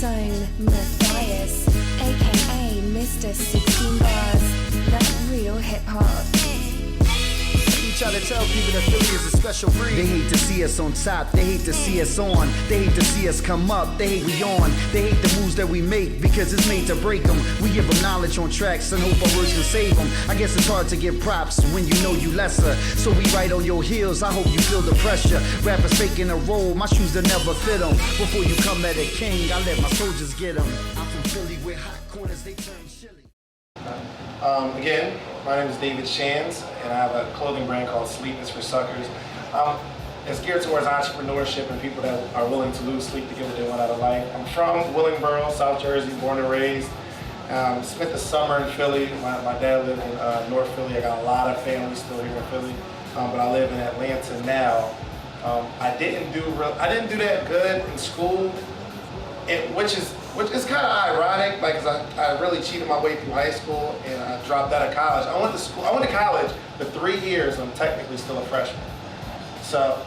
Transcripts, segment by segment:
Zone Matthias, aka Mr. 16 Bars, that's real hip hop. Try to tell people that Philly is a special breed. They hate to see us on top, they hate to see us on, they hate to see us come up, they hate we on, they hate the moves that we make because it's made to break them. We give them knowledge on tracks and hope our words can save them. I guess it's hard to give props when you know you lesser, so we right on your heels, I hope you feel the pressure. Rappers faking a role, my shoes that never fit them. Before you come at a king, I let my soldiers get them. I'm from Philly with hot corners, they turn chilly. Again, my name is David Shands, and I have a clothing brand called Sleepness for Suckers. It's geared towards entrepreneurship and people that are willing to lose sleep to get what they want out of life. I'm from Willingboro, South Jersey, born and raised. Spent the summer in Philly. My dad lived in North Philly. I got a lot of family still here in Philly, but I live in Atlanta now. I didn't do that good in school, which is kind of ironic, like, 'cause I really cheated my way through high school and I dropped out of college. I went to college for 3 years. I'm technically still a freshman. So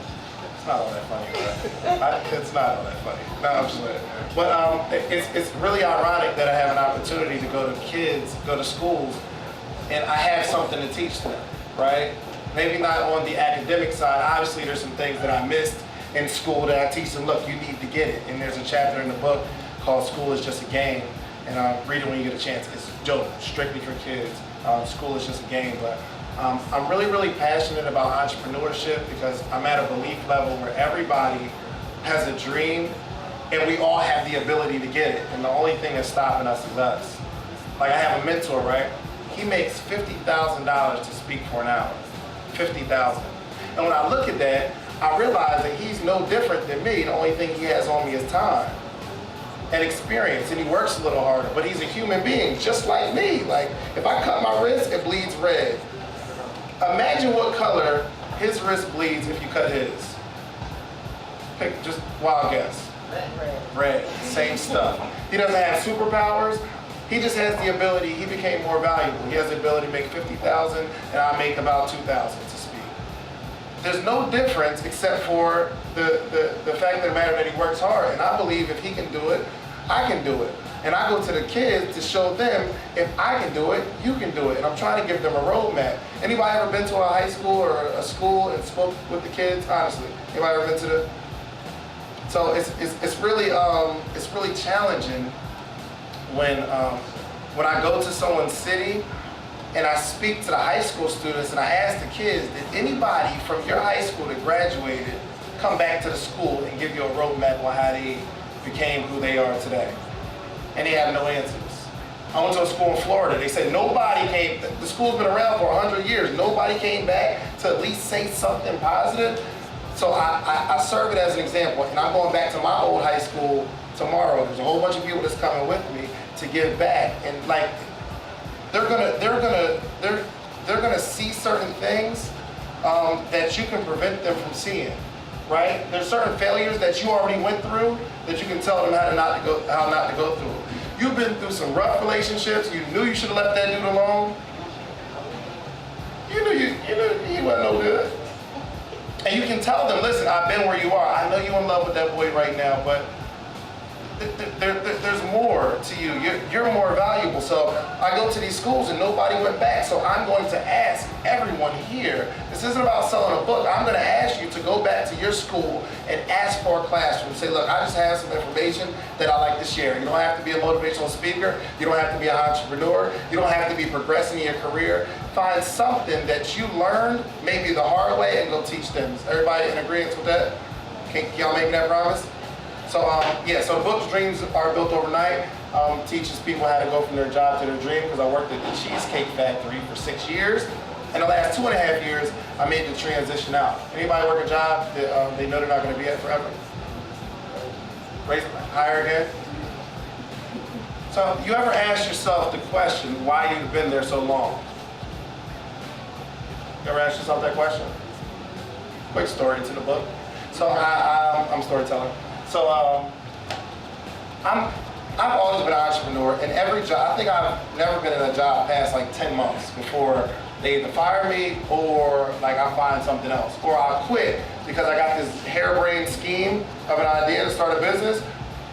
it's not all that funny, right? It's not all that funny. No, I'm just kidding. But it's really ironic that I have an opportunity to go to schools, and I have something to teach them, right? Maybe not on the academic side. Obviously, there's some things that I missed in school that I teach them. Look, you need to get it. And there's a chapter in the book called School is Just a Game, and read it when you get a chance. It's dope, strictly for kids. School is just a game, but I'm really, really passionate about entrepreneurship because I'm at a belief level where everybody has a dream and we all have the ability to get it, and the only thing that's stopping us is us. Like, I have a mentor, right? He makes $50,000 to speak for an hour, $50,000. And when I look at that, I realize that he's no different than me. The only thing he has on me is time and experience, and he works a little harder, but he's a human being just like me. Like, if I cut my wrist, it bleeds red. Imagine what color his wrist bleeds if you cut his. Pick just wild guess. Red. Same stuff. He doesn't have superpowers. He just has the ability. He became more valuable. He has the ability to make $50,000, and I make about $2,000 to speak. There's no difference except for the fact of the matter that he works hard. And I believe if he can do it, I can do it. And I go to the kids to show them, if I can do it, you can do it. And I'm trying to give them a roadmap. Anybody ever been to a high school or a school and spoke with the kids? Honestly, anybody ever been to the? So it's really challenging when I go to someone's city and I speak to the high school students and I ask the kids, did anybody from your high school that graduated come back to the school and give you a roadmap on how they became who they are today? And they have no answers. I went to a school in Florida. They said nobody came, the school's been around for 100 years. Nobody came back to at least say something positive. So I serve it as an example. And I'm going back to my old high school tomorrow. There's a whole bunch of people that's coming with me to give back. And like, they're gonna see certain things that you can prevent them from seeing, right? There's certain failures that you already went through that you can tell them how not to go through. You've been through some rough relationships. You knew you should have left that dude alone. You knew he wasn't no good. And you can tell them, listen, I've been where you are. I know you're in love with that boy right now, but there's more to you. You're more valuable. So I go to these schools and nobody went back. So I'm going to ask everyone here. This isn't about selling a book. I'm going to ask you to go back to your school and ask for a classroom. Say, look, I just have some information that I like to share. You don't have to be a motivational speaker. You don't have to be an entrepreneur. You don't have to be progressing in your career. Find something that you learned maybe the hard way and go teach them. Is everybody in agreement with that? Can y'all make me that promise? So so the book's Dreams Are Built Overnight teaches people how to go from their job to their dream, because I worked at the Cheesecake Factory for 6 years. And the last 2.5 years, I made the transition out. Anybody work a job that they know they're not going to be at forever? Raise higher again. So you ever ask yourself the question, why you've been there so long? You ever ask yourself that question? Quick story, it's in the book. So I'm a storyteller. So I've always been an entrepreneur, and every job, I think I've never been in a job past like 10 months before they either fire me or like I find something else. Or I'll quit because I got this harebrained scheme of an idea to start a business,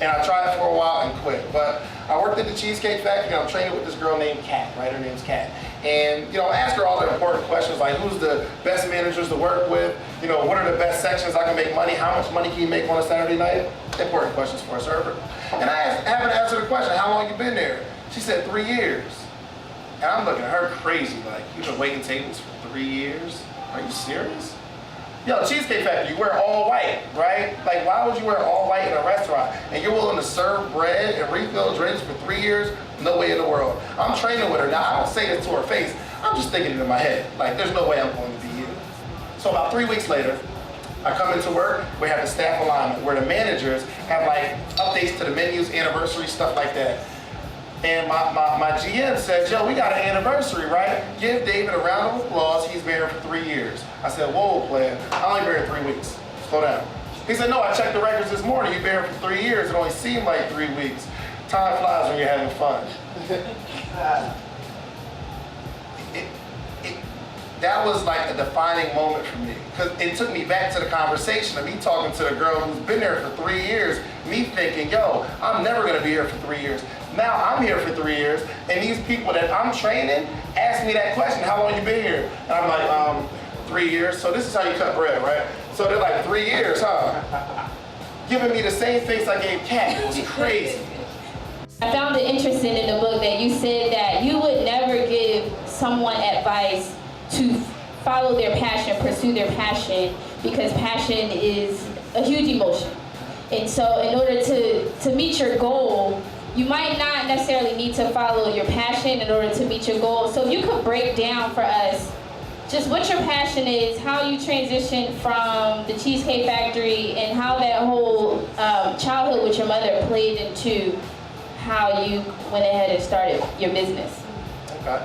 And I tried it for a while and quit. But I worked at the Cheesecake Factory, and I'm training with this girl named Kat, right? Her name's Kat. And, you know, I ask her all the important questions, like who's the best managers to work with? You know, what are the best sections I can make money? How much money can you make on a Saturday night? Important questions for a server. And I haven't answered the question, how long you been there? She said 3 years. And I'm looking at her crazy, like, you've been waiting tables for 3 years? Are you serious? Yo, Cheesecake Factory, you wear all white, right? Like, why would you wear all white in a restaurant? And you're willing to serve bread and refill drinks for 3 years? No way in the world. I'm training with her. Now, I don't say this to her face. I'm just thinking it in my head. Like, there's no way I'm going to be you. So about 3 weeks later, I come into work, we have a staff alignment where the managers have like updates to the menus, anniversaries, stuff like that. And my GM said, yo, we got an anniversary, right? Give David a round of applause. He's been here for 3 years. I said, whoa, player, I only been here 3 weeks. Slow down. He said, no, I checked the records this morning. You've been here for 3 years. It only seemed like 3 weeks. Time flies when you're having fun. That was like a defining moment for me, because it took me back to the conversation of me talking to the girl who's been there for 3 years, me thinking, yo, I'm never gonna be here for 3 years. Now I'm here for 3 years, and these people that I'm training ask me that question, how long you been here? And I'm like, 3 years. So this is how you cut bread, right? So they're like, 3 years, huh? Giving me the same face I gave Kat. It was crazy. I found it interesting in the book that you said that you would never give someone advice to follow their passion, pursue their passion, because passion is a huge emotion. And so in order to meet your goal, you might not necessarily need to follow your passion in order to meet your goal. So if you could break down for us just what your passion is, how you transitioned from the Cheesecake Factory, and how that whole childhood with your mother played into how you went ahead and started your business. Okay.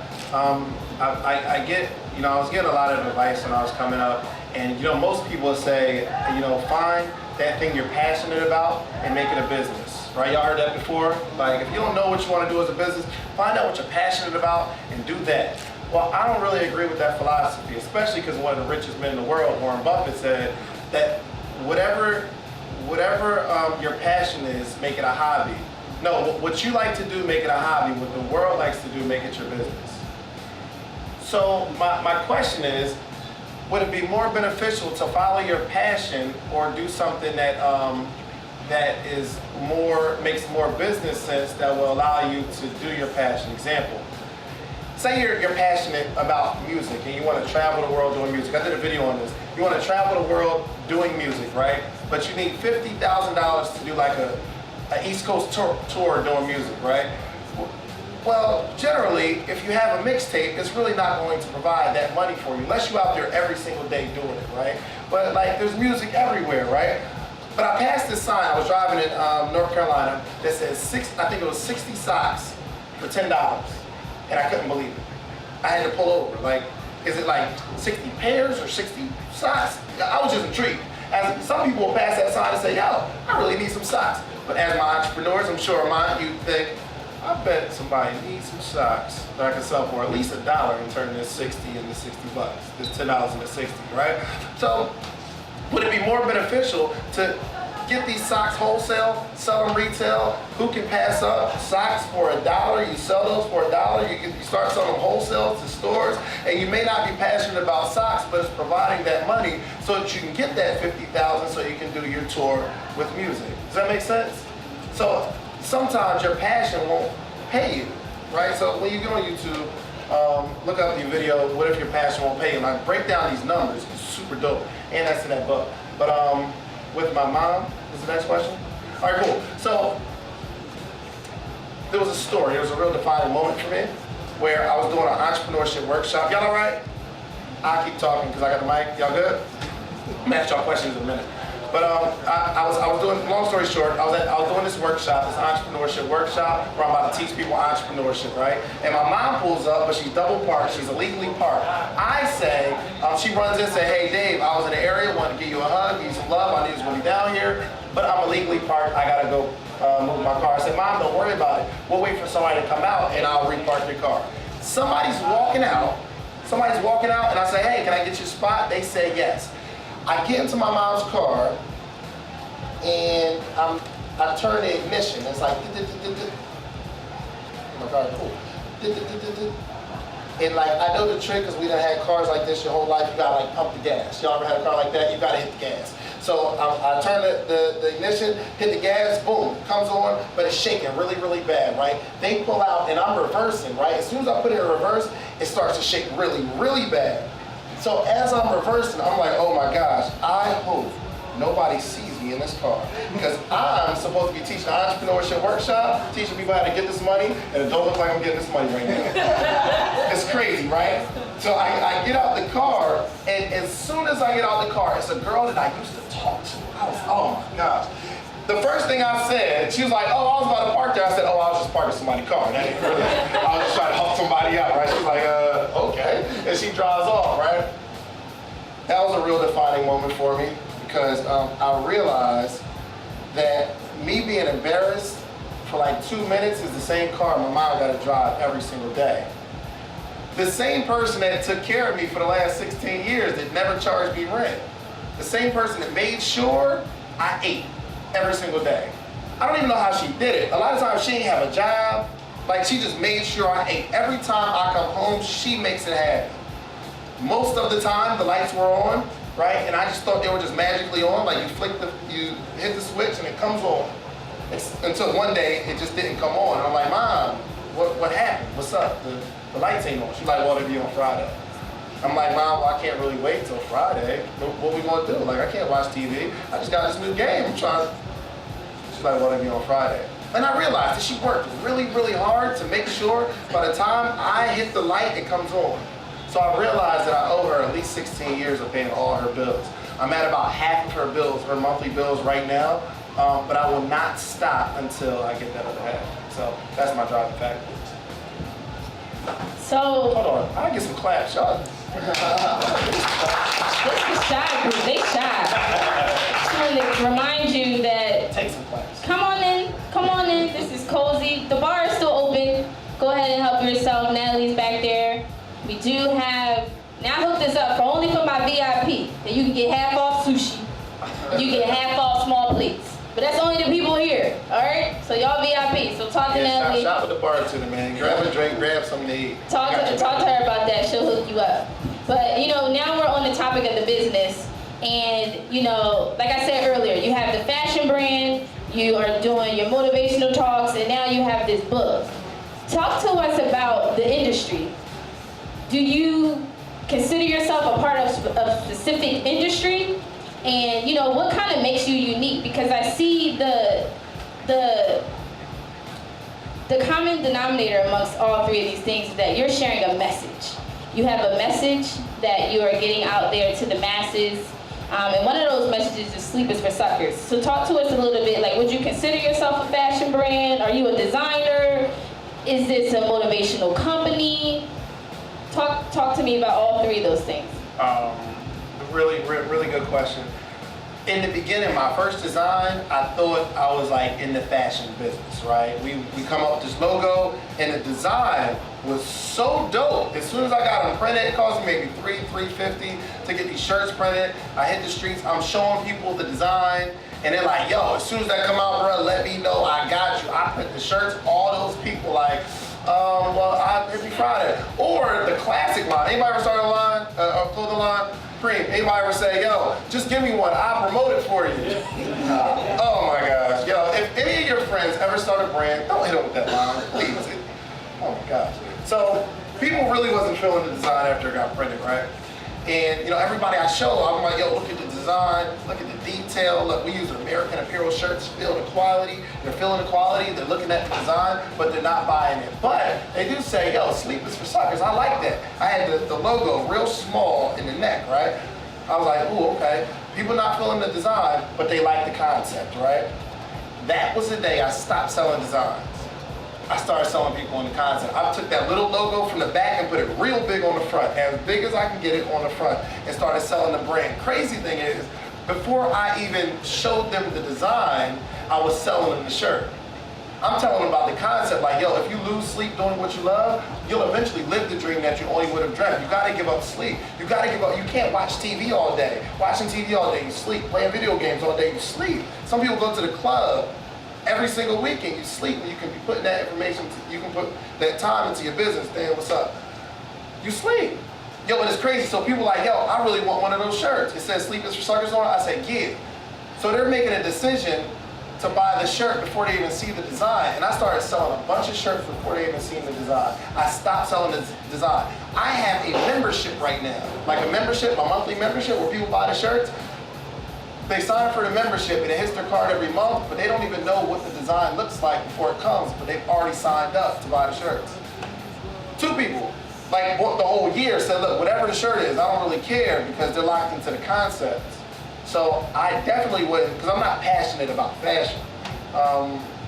I get, you know, I was getting a lot of advice when I was coming up, and you know, most people say, you know, find that thing you're passionate about and make it a business, right? Y'all heard that before? Like, if you don't know what you want to do as a business, find out what you're passionate about and do that. Well, I don't really agree with that philosophy, especially because one of the richest men in the world, Warren Buffett, said that whatever your passion is, make it a hobby. No, what you like to do, make it a hobby. What the world likes to do, make it your business. So my question is, would it be more beneficial to follow your passion or do something that makes more business sense that will allow you to do your passion? Example, say you're passionate about music and you want to travel the world doing music. I did a video on this. You want to travel the world doing music, right? But you need $50,000 to do like an East Coast tour doing music, right? Well, generally, if you have a mixtape, it's really not going to provide that money for you, unless you're out there every single day doing it, right? But like, there's music everywhere, right? But I passed this sign, I was driving in North Carolina, that says, I think it was 60 socks for $10. And I couldn't believe it. I had to pull over, like, is it like 60 pairs or 60 socks? I was just intrigued. As some people will pass that sign and say, yo, I really need some socks. But as my entrepreneurs, I'm sure mine, you think, I bet somebody needs some socks that I can sell for at least $1 and turn this 60 into 60 bucks, this $10 into 60, right? So would it be more beneficial to get these socks wholesale, sell them retail? Who can pass up socks for $1? You sell those for $1. You start selling them wholesale to stores, and you may not be passionate about socks, but it's providing that money so that you can get that $50,000 so you can do your tour with music. Does that make sense? So sometimes your passion won't pay you, right? So when you get on YouTube, look up the video, what if your passion won't pay you? And I break down these numbers, it's super dope. And that's in that book. But with my mom, is the next question? All right, cool. So there was a story, it was a real defining moment for me, where I was doing an entrepreneurship workshop. Y'all all right? I'll keep talking because I got the mic. Y'all good? I'm gonna ask y'all questions in a minute. But I was doing, long story short, I was doing this workshop, this entrepreneurship workshop, where I'm about to teach people entrepreneurship, right? And my mom pulls up, but she's double parked, she's illegally parked. I say, she runs in and say, hey Dave, I was in the area, wanted to give you a hug, give you some love, I knew you was gonna be down here, but I'm illegally parked, I gotta go move my car. I said, Mom, don't worry about it. We'll wait for somebody to come out and I'll repark your car. Somebody's walking out, and I say, hey, can I get your spot? They say yes. I get into my mom's car, and I'm I turn the ignition. It's like, I'm like, all right, cool. And like, I know the trick because we done had cars like this your whole life. You gotta like pump the gas. Y'all ever had a car like that? You gotta hit the gas. So I turn the ignition, hit the gas, boom, comes on, but it's shaking really, really bad, right? They pull out and I'm reversing, right? As soon as I put it in reverse, it starts to shake really, really bad. So as I'm reversing, I'm like, oh my gosh, I hope nobody sees me in this car. Because I'm supposed to be teaching an entrepreneurship workshop, teaching people how to get this money, and it don't look like I'm getting this money right now. It's crazy, right? So I get out the car, and as soon as I get out the car, it's a girl that I used to talk to. Oh my gosh. The first thing I said, she was like, oh, I was about to park there. I said, oh, I was just parking somebody's car. That ain't really, I was just trying to help somebody out, right? She was like, okay. And she drives off, right? That was a real defining moment for me because I realized that me being embarrassed for like 2 minutes is the same car my mom got to drive every single day. The same person that took care of me for the last 16 years that never charged me rent. The same person that made sure I ate every single day. I don't even know how she did it. A lot of times she didn't have a job. Like she just made sure I ate. Every time I come home, she makes it happen. Most of the time the lights were on, right? And I just thought they were just magically on. Like you hit the switch and it comes on. Until one day it just didn't come on. And I'm like, Mom, what happened? What's up? The lights ain't on. She's like, well, it'll be on Friday. I'm like, Mom, well, I can't really wait till Friday. What we gonna do? Like, I can't watch TV. I just got this new game. I'm trying. She's like, well, it'll be on Friday. And I realized that she worked really, really hard to make sure by the time I hit the light, it comes on. So I realized that I owe her at least 16 years of paying all her bills. I'm at about half of her bills, her monthly bills right now, but I will not stop until I get that other half. So that's my driving factor. So hold on, I get some claps, y'all. This is shy group, they shy. Just want to remind you that take some claps. Come on in, this is cozy. The bar is still open. Go ahead and help yourself. Natalie's back there. We do have, now I hooked this up only for my VIP, that you can get half off sushi. You get half off small plates. But that's only the people here, all right? So y'all VIP, so talk to Natalie. Shop with the bartender, man. Grab a drink, grab something to eat. Talk to her about that, she'll hook you up. But now we're on the topic of the business. And like I said earlier, you have the fashion brand, you are doing your motivational talks, and now you have this book. Talk to us about the industry. Do you consider yourself a part of a specific industry? And what kind of makes you unique? Because I see the common denominator amongst all three of these things is that you're sharing a message. You have a message that you are getting out there to the masses. And one of those messages is Sleepness for Suckers. So talk to us a little bit, like, would you consider yourself a fashion brand? Are you a designer? Is this a motivational company? Talk to me about all three of those things. Really good question. In the beginning, my first design, I thought I was like in the fashion business, right? We come up with this logo, and the design was so dope. As soon as I got them printed, it cost me maybe $350 to get these shirts printed. I hit the streets, I'm showing people the design, and they're like, yo, as soon as that come out, bro, let me know, I got you. I print the shirts, all those people like, well, it'd be Friday. Or the classic line. Anybody ever start a line, a clothing line? Cream. Anybody ever say, yo, just give me one, I'll promote it for you. Oh my gosh. Yo, if any of your friends ever start a brand, don't hit them with that line, please. Oh my gosh. So people really wasn't feeling the design after it got printed, right? And everybody I show, I'm like, yo, look at the design, look at the detail. Look, we use American Apparel shirts, feel the quality. They're feeling the quality, they're looking at the design, but they're not buying it. But they do say, yo, Sleepness for Suckers. I like that. I had the logo real small in the neck, right? I was like, ooh, okay. People not feeling the design, but they like the concept, right? That was the day I stopped selling designs. I started selling people on the concept. I took that little logo from the back and put it real big on the front, as big as I can get it on the front, and started selling the brand. Crazy thing is, before I even showed them the design, I was selling them the shirt. I'm telling them about the concept, like, yo, if you lose sleep doing what you love, you'll eventually live the dream that you only would have dreamt. You gotta give up sleep. You gotta give up, you can't watch TV all day. Watching TV all day, you sleep. Playing video games all day, you sleep. Some people go to the club every single weekend you sleep and you can be putting that information, you can put that time into your business. Dan, what's up? You sleep. Yo, and it's crazy. So people like, yo, I really want one of those shirts. It says Sleepness for Suckers on it. I say, yeah. So they're making a decision to buy the shirt before they even see the design. And I started selling a bunch of shirts before they even seen the design. I stopped selling the design. I have a membership right now, like a membership, a monthly membership where people buy the shirts. They sign up for the membership and it hits their card every month, but they don't even know what the design looks like before it comes, but they've already signed up to buy the shirts. 2 people, like the whole year, said, look, whatever the shirt is, I don't really care because they're locked into the concepts. So I definitely wouldn't, because I'm not passionate about fashion.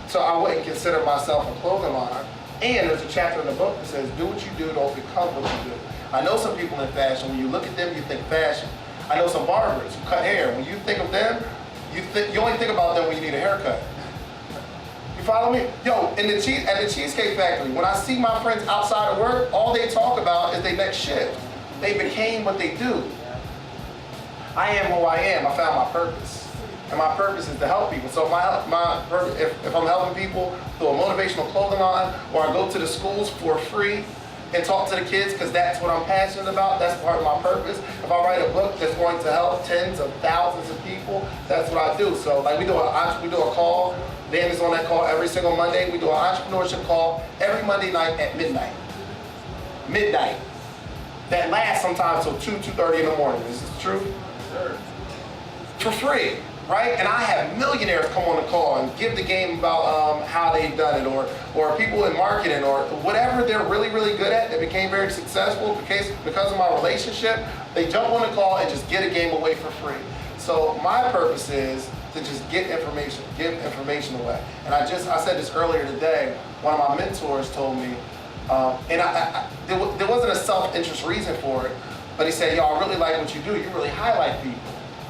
So I wouldn't consider myself a clothing line. And there's a chapter in the book that says, do what you do, don't become what you do. I know some people in fashion, when you look at them, you think fashion. I know some barbers who cut hair. When you think of them, you only think about them when you need a haircut. You follow me? Yo, at the Cheesecake Factory, when I see my friends outside of work, all they talk about is their next shift. They became what they do. I am who I am. I found my purpose. And my purpose is to help people. So if I'm helping people through a motivational clothing line, or I go to the schools for free and talk to the kids because that's what I'm passionate about, that's part of my purpose. If I write a book that's going to help tens of thousands of people, that's what I do. So like we do a call. Dan is on that call every single Monday. We do an entrepreneurship call every Monday night at midnight. Midnight. That lasts sometimes till 2:30 in the morning. Is this true? Sure. For free, right? And I have millionaires come on the call and give the game about how they've done it, or people in marketing, or whatever they're really, really good at that became very successful because of my relationship. They jump on the call and just get a game away for free. So my purpose is to just get information, give information away. And I said this earlier today. One of my mentors told me, and there wasn't a self-interest reason for it, but he said, yo, I really like what you do. You really highlight people,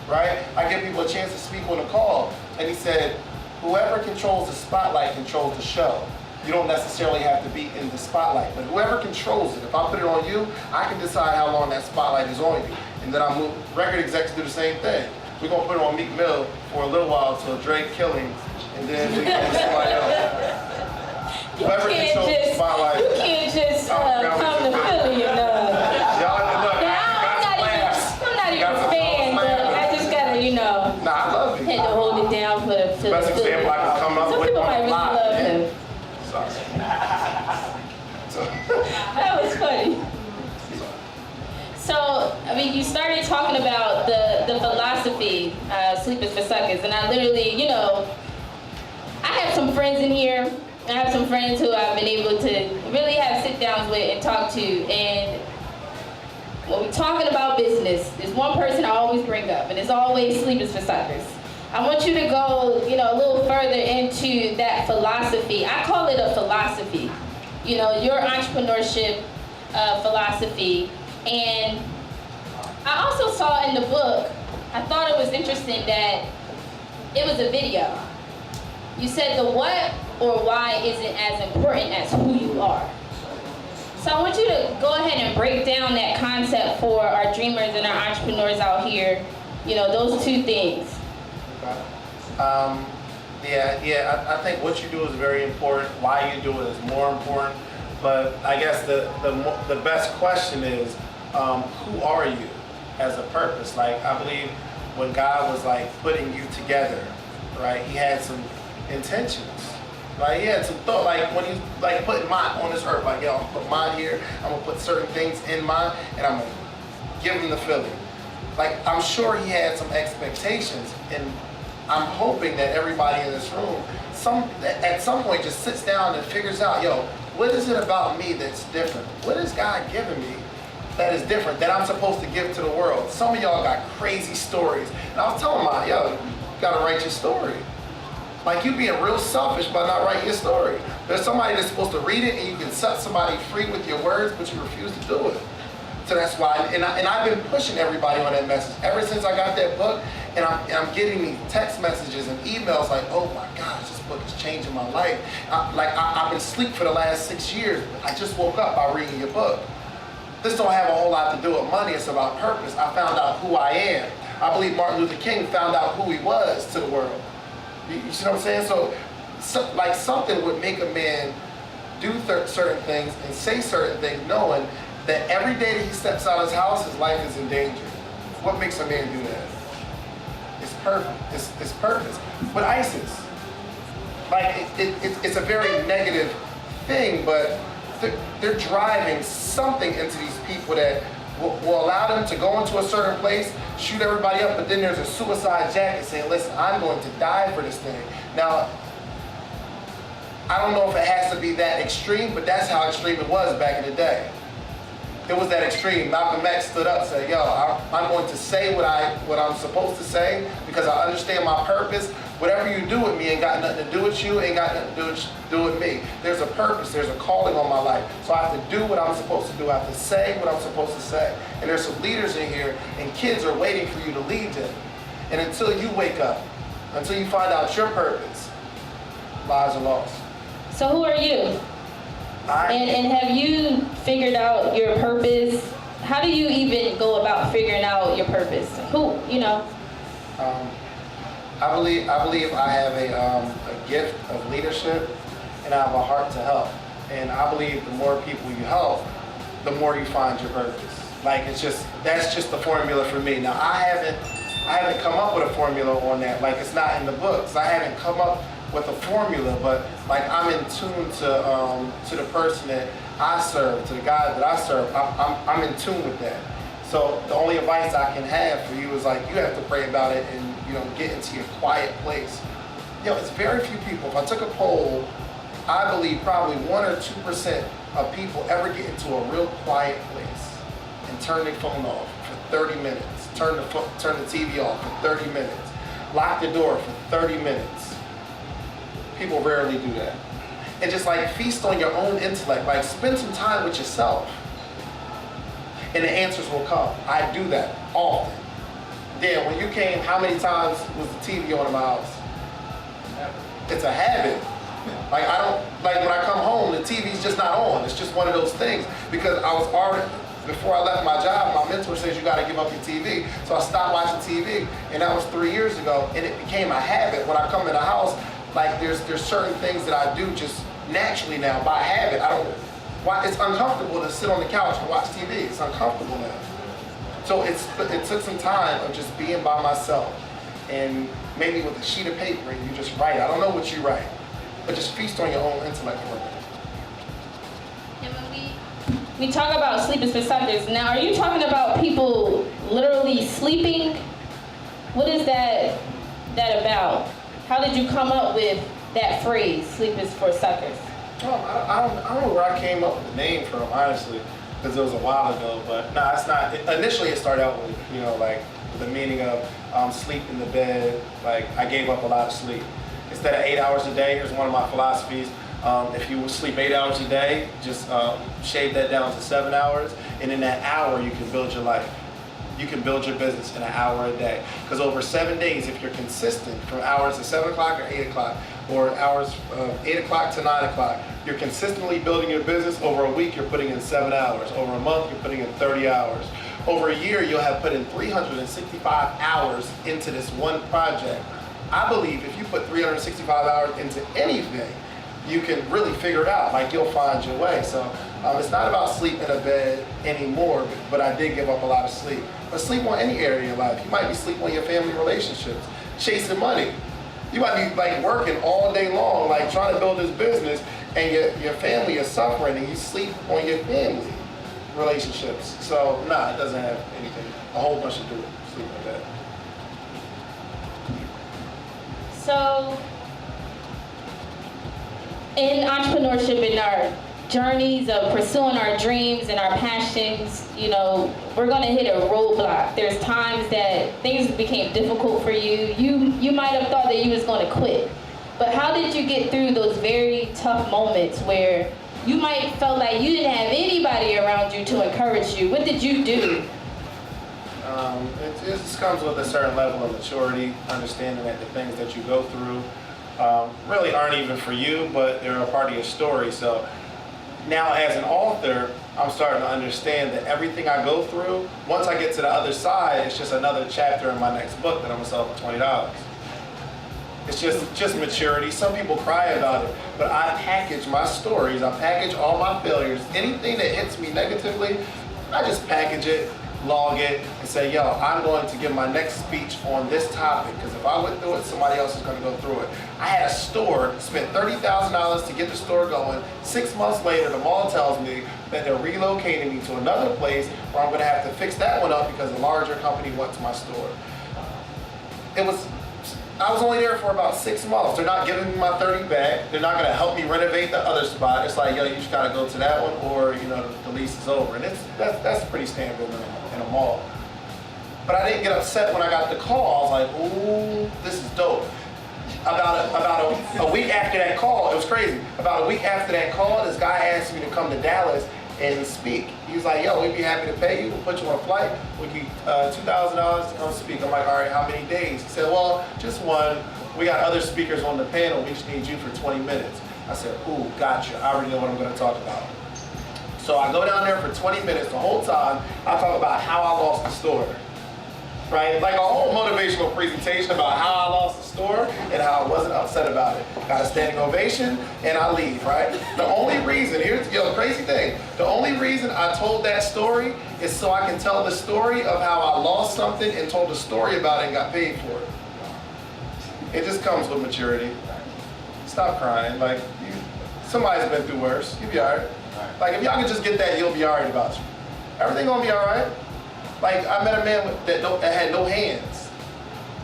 right? I give people a chance to speak on the call. And he said, whoever controls the spotlight controls the show. You don't necessarily have to be in the spotlight, but whoever controls it, if I put it on you, I can decide how long that spotlight is on you. And then record execs do the same thing. We're gonna put it on Meek Mill for a little while till Drake kill him, and then we can do somebody else. Whoever controls the spotlight. You can't just come to Philly and Y'all, look, I'm not even a fan, but I just gotta, Nah, I love you. had to hold it down for the Best example I can come up Some with people on might the really fly. love him. Sorry. That was funny. So, I mean, you started talking about the philosophy, Sleepness for Suckers, and I literally, I have some friends in here. I have some friends who I've been able to really have sit-downs with and talk to, and when we're talking about business, there's one person I always bring up, and it's always Sleepness for Suckers. I want you to go, a little further into that philosophy. I call it a philosophy, your entrepreneurship philosophy. And I also saw in the book, I thought it was interesting that it was a video. You said the what or why isn't as important as who you are. So I want you to go ahead and break down that concept for our dreamers and our entrepreneurs out here, those two things. I think what you do is very important. Why you do it is more important. But I guess the best question is, who are you as a purpose? Like, I believe when God was like putting you together, right, he had some intentions. Right? He had some thought, like when he's like putting mine on this earth, like, yo, I'm gonna put mine here, I'm gonna put certain things in mine, and I'm gonna give him the feeling. Like, I'm sure he had some expectations, and I'm hoping that everybody in this room at some point just sits down and figures out, yo, what is it about me that's different? What is God giving me that is different, that I'm supposed to give to the world? Some of y'all got crazy stories. And I was telling mine, yo, you gotta write your story. Like, you being real selfish by not writing your story. There's somebody that's supposed to read it and you can set somebody free with your words, but you refuse to do it. So that's why, and I've been pushing everybody on that message ever since I got that book, and I'm getting these text messages and emails like, oh my gosh, this book is changing my life. I've been asleep for the last 6 years. I just woke up by reading your book. This don't have a whole lot to do with money. It's about purpose. I found out who I am. I believe Martin Luther King found out who he was to the world. You see what I'm saying? So like something would make a man do certain things and say certain things, knowing that every day that he steps out of his house, his life is in danger. What makes a man do that? It's purpose. It's purpose. But ISIS, like it's a very negative thing, but they're driving something into these people that will allow them to go into a certain place, shoot everybody up, but then there's a suicide jacket saying, listen, I'm going to die for this thing. Now, I don't know if it has to be that extreme, but that's how extreme it was back in the day. It was that extreme. Malcolm X stood up and said, yo, I'm going to say what I'm supposed to say because I understand my purpose. Whatever you do with me ain't got nothing to do with you, ain't got nothing to do with me. There's a purpose, there's a calling on my life. So I have to do what I'm supposed to do. I have to say what I'm supposed to say. And there's some leaders in here, and kids are waiting for you to lead them. And until you wake up, until you find out your purpose, lives are lost. So who are you? And have you figured out your purpose? How do you even go about figuring out your purpose? Who, you know? I believe I have a gift of leadership, and I have a heart to help. And I believe the more people you help, the more you find your purpose. Like that's just the formula for me. Now I haven't come up with a formula on that. Like it's not in the books. I haven't come up with a formula, but like I'm in tune to the person that I serve, to the God that I serve. I'm in tune with that. So the only advice I can have for you is like you have to pray about it and get into your quiet place. It's very few people. If I took a poll, I believe probably 1 or 2% of people ever get into a real quiet place and turn their phone off for 30 minutes, turn the TV off for 30 minutes, lock the door for 30 minutes. People rarely do that. And just like feast on your own intellect, like spend some time with yourself. And the answers will come. I do that often. Dan, when you came, how many times was the TV on in my house? It's a habit. Like when I come home, the TV's just not on. It's just one of those things. Because I was already, before I left my job, my mentor says you gotta give up your TV. So I stopped watching TV, and that was 3 years ago, and it became a habit. When I come in the house, like there's certain things that I do just naturally now by habit. It's uncomfortable to sit on the couch and watch TV. It's uncomfortable now. So it took some time of just being by myself, and maybe with a sheet of paper and you just write. I don't know what you write, but just feast on your own intellect for a minute. And when we talk about Sleepness for suckers, now are you talking about people literally sleeping? What is that about? How did you come up with that phrase, Sleepness for suckers? I don't know where I came up with the name from, honestly, because it was a while ago. But no, it's not. Initially, it started out with like the meaning of sleep in the bed. Like I gave up a lot of sleep. Instead of 8 hours a day, here's one of my philosophies. If you sleep 8 hours a day, just shave that down to 7 hours, and in that hour, you can build your life. You can build your business in an hour a day. Because over 7 days, if you're consistent from hours to 7 o'clock or 8 o'clock, or hours 8 o'clock to 9 o'clock, you're consistently building your business. Over a week, you're putting in 7 hours. Over a month, you're putting in 30 hours. Over a year, you'll have put in 365 hours into this one project. I believe if you put 365 hours into anything, you can really figure it out. Like you'll find your way. So it's not about sleep in a bed anymore, but I did give up a lot of sleep. But sleep on any area of your life. You might be sleeping on your family relationships, chasing money. You might be like working all day long, like trying to build this business, and your family is suffering, and you sleep on your family relationships. So nah, it doesn't have anything, a whole bunch to do with sleep in bed. So, in entrepreneurship, in our journeys of pursuing our dreams and our passions, we're gonna hit a roadblock. There's times that things became difficult for you. You might have thought that you was gonna quit. But how did you get through those very tough moments where you might felt like you didn't have anybody around you to encourage you? What did you do? It just comes with a certain level of maturity, understanding that the things that you go through really aren't even for you, but they're a part of your story. So now as an author, I'm starting to understand that everything I go through, once I get to the other side, it's just another chapter in my next book that I'm gonna sell for $20. It's just maturity. Some people cry about it, but I package my stories, I package all my failures, anything that hits me negatively, I just package it, log it, and say, yo, I'm going to give my next speech on this topic, because if I went through it, somebody else is going to go through it. I had a store, spent $30,000 to get the store going. 6 months later, the mall tells me that they're relocating me to another place where I'm going to have to fix that one up because a larger company wants my store. I was only there for about 6 months. They're not giving me my 30 back. They're not going to help me renovate the other spot. It's like, yo, you just got to go to that one, or the lease is over. And that's pretty standard in a mall. But I didn't get upset when I got the call. I was like, ooh, this is dope. About a week after that call, it was crazy. About a week after that call, this guy asked me to come to Dallas and speak. He was like, yo, we'd be happy to pay you. We'll put you on a flight. We'll give you $2,000 to come speak. I'm like, all right, how many days? He said, well, just one. We got other speakers on the panel. We just need you for 20 minutes. I said, ooh, gotcha. I already know what I'm going to talk about. So I go down there for 20 minutes. The whole time, I talk about how I lost the store. Right? Like a whole motivational presentation about how I lost the store and how I wasn't upset about it. Got a standing ovation and I leave, right? The only reason, here's the crazy thing, the only reason I told that story is so I can tell the story of how I lost something and told a story about it and got paid for it. It just comes with maturity. Stop crying. Like, somebody's been through worse. You'll be all right. Like, if y'all can just get that, you'll be all right about you. Everything gonna be all right. Like, I met a man that had no hands,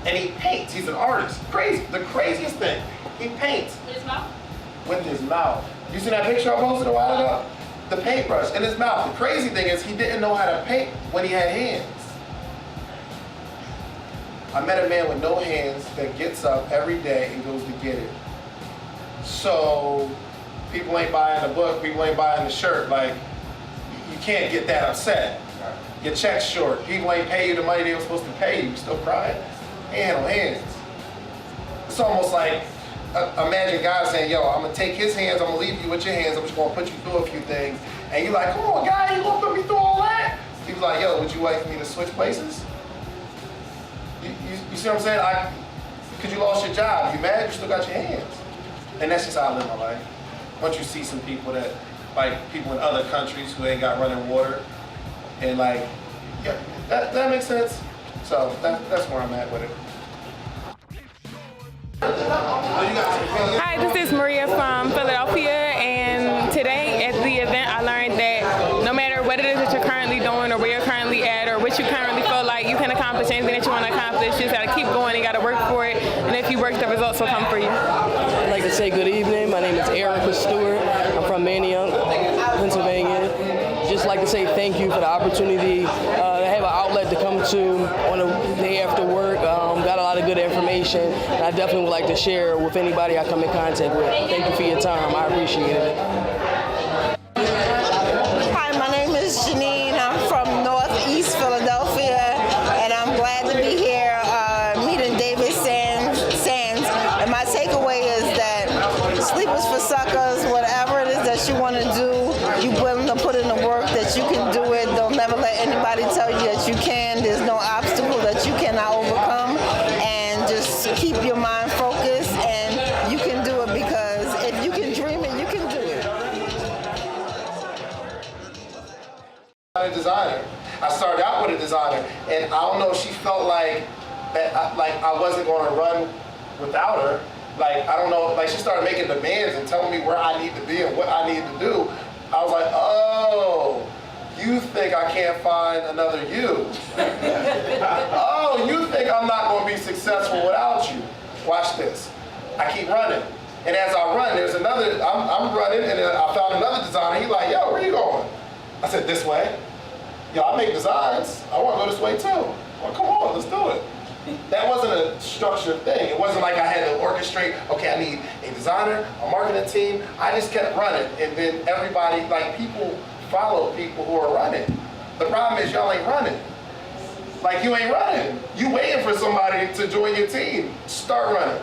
and he paints. He's an artist. Crazy. The craziest thing, he paints. With his mouth? With his mouth. You see that picture I posted a while ago? The paintbrush in his mouth. The crazy thing is he didn't know how to paint when he had hands. I met a man with no hands that gets up every day and goes to get it. So people ain't buying the book, people ain't buying the shirt. Like, you can't get that upset. Your check's short. People ain't pay you the money they were supposed to pay you. You still crying? He ain't no hands. It's almost like, imagine God saying, yo, I'm going to take his hands, I'm going to leave you with your hands, I'm just going to put you through a few things. And you're like, come on, God, you going to put me through all that? He was like, yo, would you like me to switch places? You see what I'm saying? Because you lost your job. You mad? You still got your hands. And that's just how I live my life. Once you see some people that, like people in other countries who ain't got running water, and like, yeah, that makes sense. So that's where I'm at with it. Hi, this is Maria from Philadelphia, and today at the event I learned that no matter what it is that you're currently doing or where you're currently at or what you currently feel like you can accomplish anything that you want to accomplish, you just got to keep going and got to work for it, and if you work, the results will come for you. I'd like to say good evening. My name is Erica Stewart. I'm from Manioc, Pennsylvania. Just like to say thank you for the opportunity to have an outlet to come to on a day after work. Got a lot of good information, and I definitely would like to share with anybody I come in contact with. Thank you for your time. I appreciate it. Hi, my name is Janine. I'm from Northeast Philadelphia, and I'm glad to be here meeting David Shands. And my takeaway is that Sleepness for suckers. Whatever it is that you want to do, you're willing to put in the work, that you can do it. Don't never let anybody tell you that you can. There's no obstacle that you cannot overcome. And just keep your mind focused, and you can do it, because if you can dream it, you can do it. I'm a designer. I started out with a designer, and I don't know, she felt like that I wasn't going to run without her. Like, I don't know, like she started making demands and telling me where I need to be and what I need to do. I was like, oh, you think I can't find another you? Oh, you think I'm not going to be successful without you? Watch this. I keep running. And as I run, there's another, I'm running, and then I found another designer. He's like, yo, where you going? I said, this way. Yo, I make designs. I want to go this way too. Well, come on, let's do it. That wasn't a structured thing. It wasn't like I had to orchestrate, okay, I need a designer, a marketing team. I just kept running, and then everybody, like, people follow people who are running. The problem is y'all ain't running. Like, you ain't running. You waiting for somebody to join your team. Start running.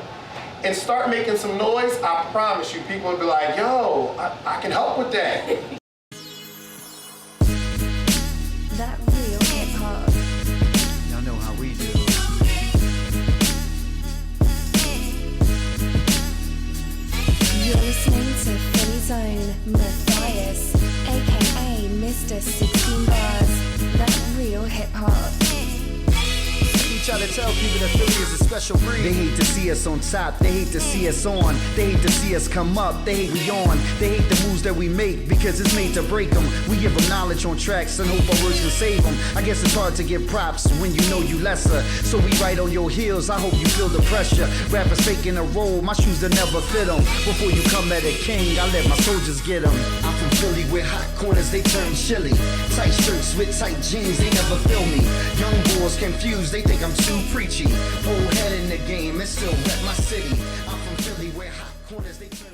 And start making some noise. I promise you, people will be like, yo, I can help with that. That real hip hop. Y'all know how we do. Bias, aka Mr. 16 Bars, that's real hip hop. We try to tell people that Philly is a special breed. They hate to see us on top, they hate to see us on, they hate to see us come up, they hate we on, they hate the moves that we make because it's made to break them. We give them knowledge on tracks and hope our words can save them. I guess it's hard to get props when you know you lesser, so we right on your heels, I hope you feel the pressure. Rappers faking a role, my shoes that never fit them. Before you come at a king, I let my soldiers get them. I'm from Philly with hot corners, they turn chilly. Tight shirts with tight jeans, they never feel me. Young boys confused, they think I'm too preachy. Old head in the game and still rep my city. I'm from Philly where hot corners they turn